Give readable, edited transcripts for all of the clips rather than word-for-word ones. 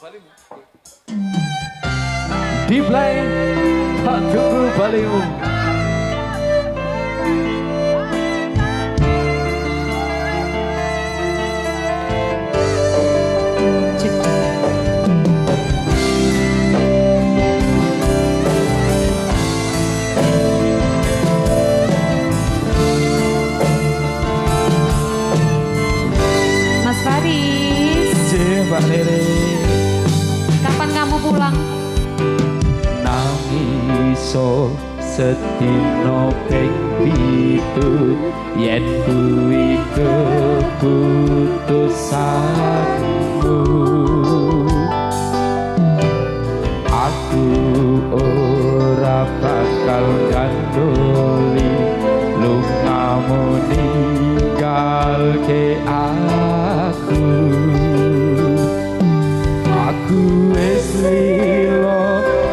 Di play tak tunggu balimu. Mas Faris, Mbak Lere, kapan kamu pulang? nangiso sedino ping pitu yen kuwi keputusanmu. Aku ora bakal gandoli lungamu ninggalke aku. Aku wis lilo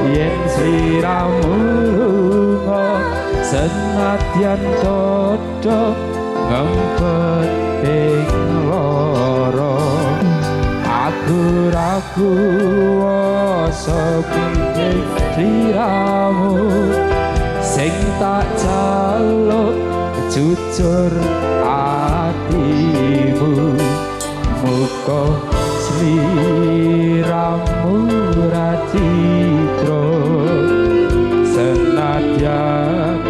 yen sliramu lunga senadyan dodo ngempet ing lara. Aku ra kuwasa piye sliramu sing tak jaluk jujur atimu. Muga sliramu ra citra senadyan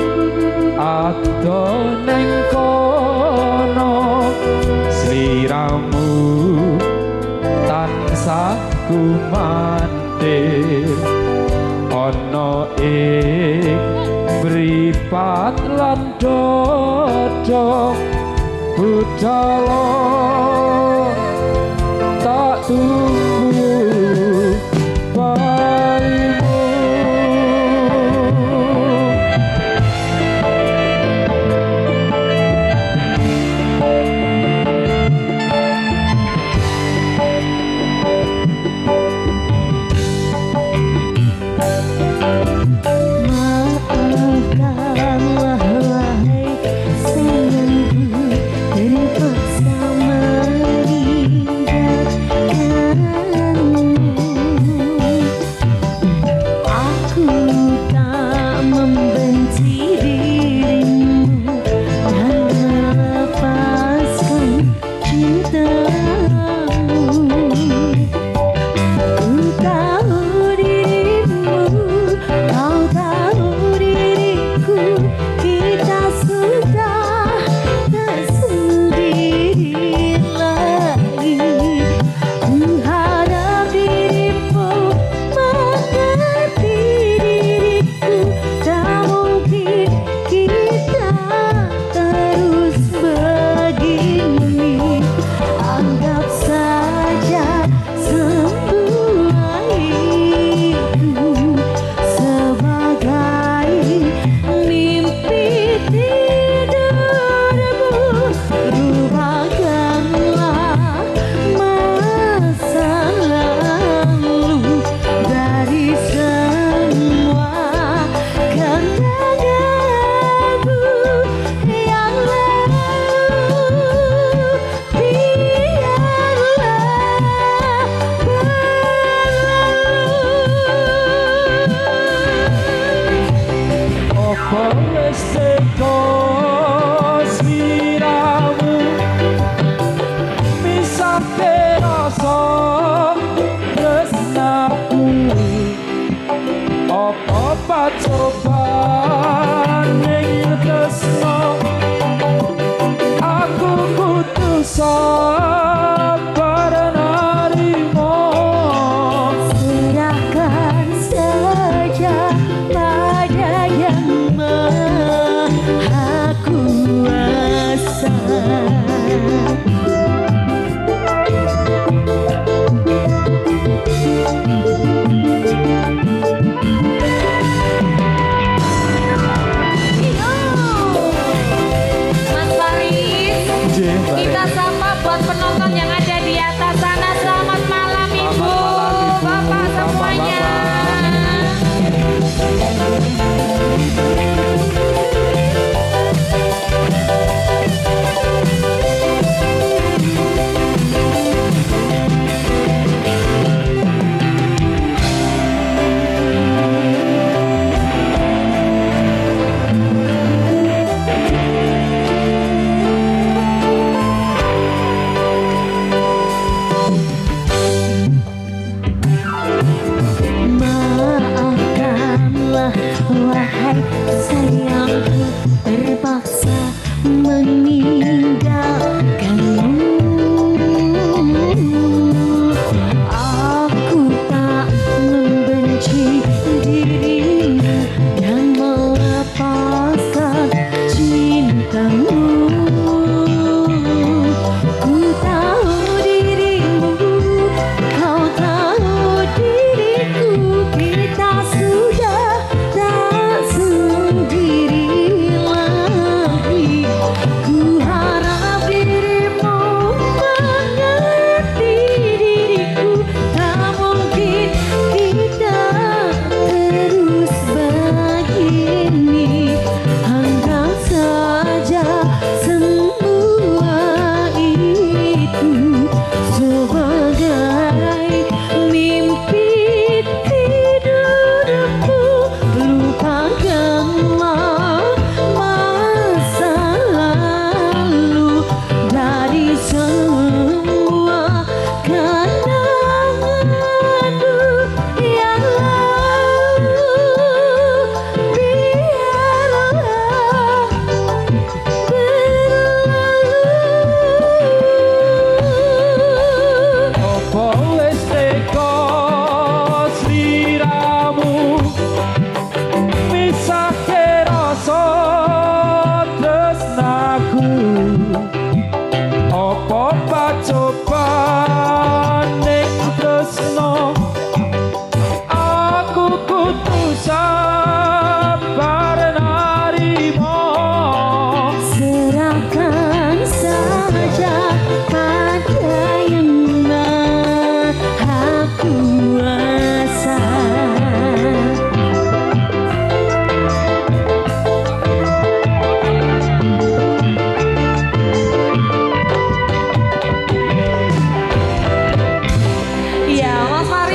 ado neng kono. Sliramu tansah kumantir ana ing mripat lan dodo budala tak tunggu balimu. Maafkanlah wahai sayangku, terpaksa meninggalkan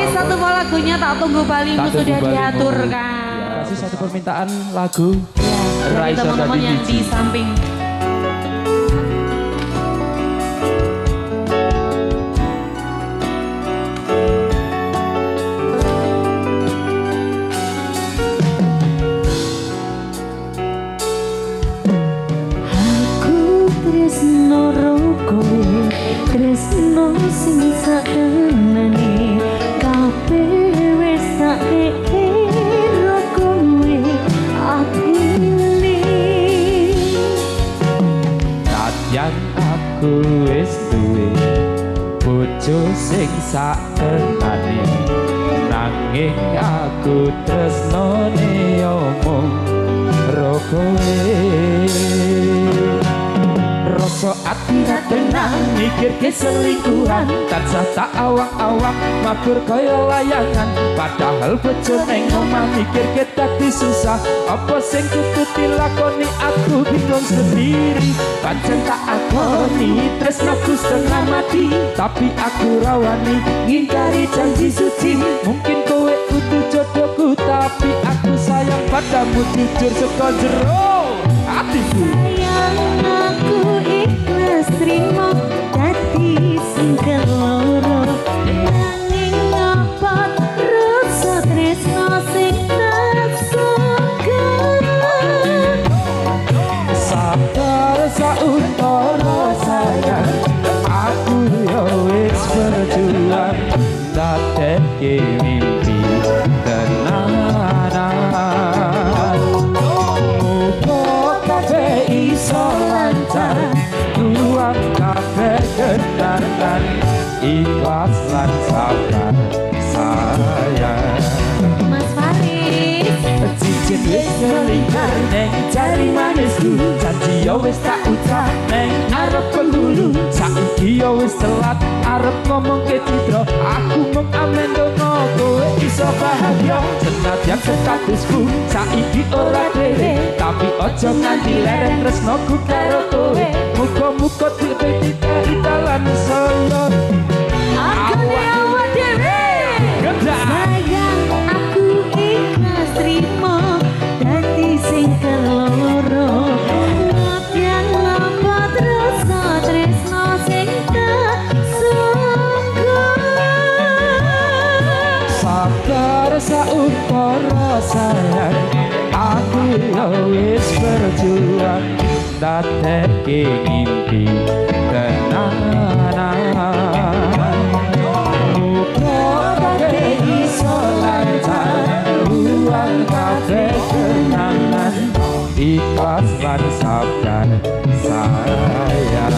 Ini satu buah lagunya tak tunggu balimu Tak Tunggu sudah Balimu. diaturkan. Kasih satu permintaan lagu. Dari Raisa teman-teman tadi yang di biji. samping. Aku tresno ro kowe, tresno sing sakenane kabeh wis tak kira kowe atine. Kadang aku wis duwe bojo sing sakenane, nanging aku tresnone omong ro kowe. Rasa ati ra tenang mikir keselingkuhan, tansah tak awak-awak mabur kaya layangan. Padahal bojo neng omah mikir ketak susah, apa sing kudu dilakoni aku bingung sendiri. Pancen tak akoni tresnaku setengah mati, tapi aku rawani ngingkari janji suci. Mungkin kowe kudu jodohku, tapi aku sayang padamu jujur saka jero hatiku. Sayang aku ikhlas trimo dadi sing keloro, nanging apa rasa tresno sing tak sangka. Sabar sauntara sayang, aku ya wis berjuang dadekke mimpi tenanan. Muga kabeh iso lancar, tuang kabeh kenangan, ikhlas lan sabar sayang. Mas Faris. Cincin wis kelingkar neng jari manisku, janji yo wis tak ucap neng arep penghulu. Saiki yo wis telat arep ngomong ke Citra, aku mung amen donga kowe iso bahagia. Senadyan statusku saiki ora dhewe, tapi ojo nganti leren tresnoku karo kowe. Muga-muga dipeti dalan solo. Aku awak dhewe. Sayang aku ikhlas trimo dadi sing keloro, ngabyan lompat rasa tresno sing tak sangka. Sabar sauntara sayang, aku ya wis berjuang dadekke mimpi tenanan. Muga kabeh iso lancar, buang kabeh kenangan, ikhlas lan sabar sayang.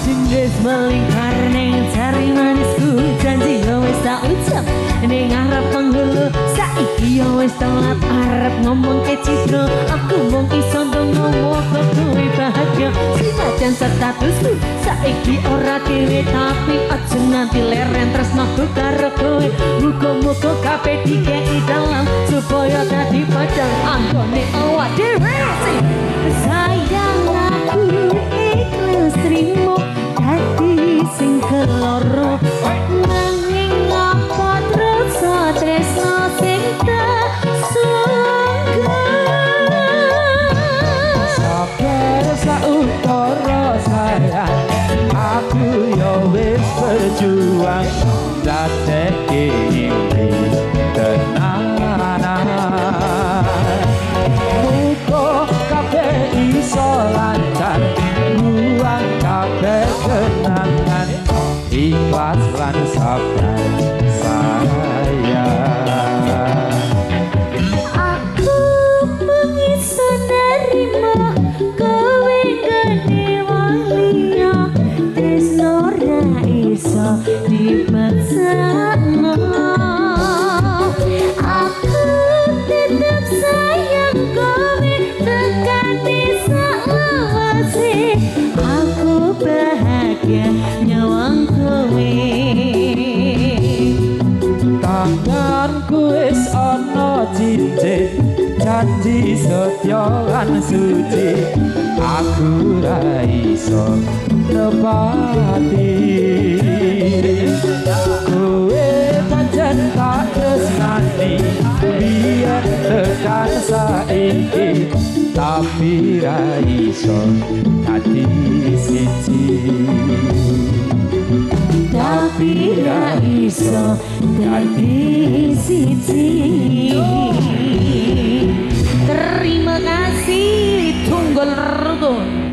Jengges melingkar neng jari manisku, janji yo wis tak ucap neng arep penghulu. Saiki yo wis telat arep ngomong ke Citra, aku mung iso ndonga moga kowe bahagia. Senajan statusku saiki ora dhewe, tapi aja nganti leren tresnaku karo kowe. Muga-muga kabeh dikeki dalam supaya dadi pacar anggone awak dhewe. Sayang aku ikhlas trimo dadi sing keloro, nanging apa rasa tresno sing tak sangka. Sabar sauntara sayang, aku ya wis berjuang dadekke mimpi tenanan. Muga kabeh iso lancar, buang kabeh kenangan, ikhlas lan sabar sayang. Aku mengiso nerima kowe gede waliya, tresno ra iso dipaksakno. Aku tetep sayang kowe tekani salawase, aku bahagia nyawang kowe. Tanganku wis ana cincin, janji setya lan suci, aku ra iso nepati. tapi ra iso dadi siji tapi ra iso dadi siji. Terima kasih Tunggul Rego.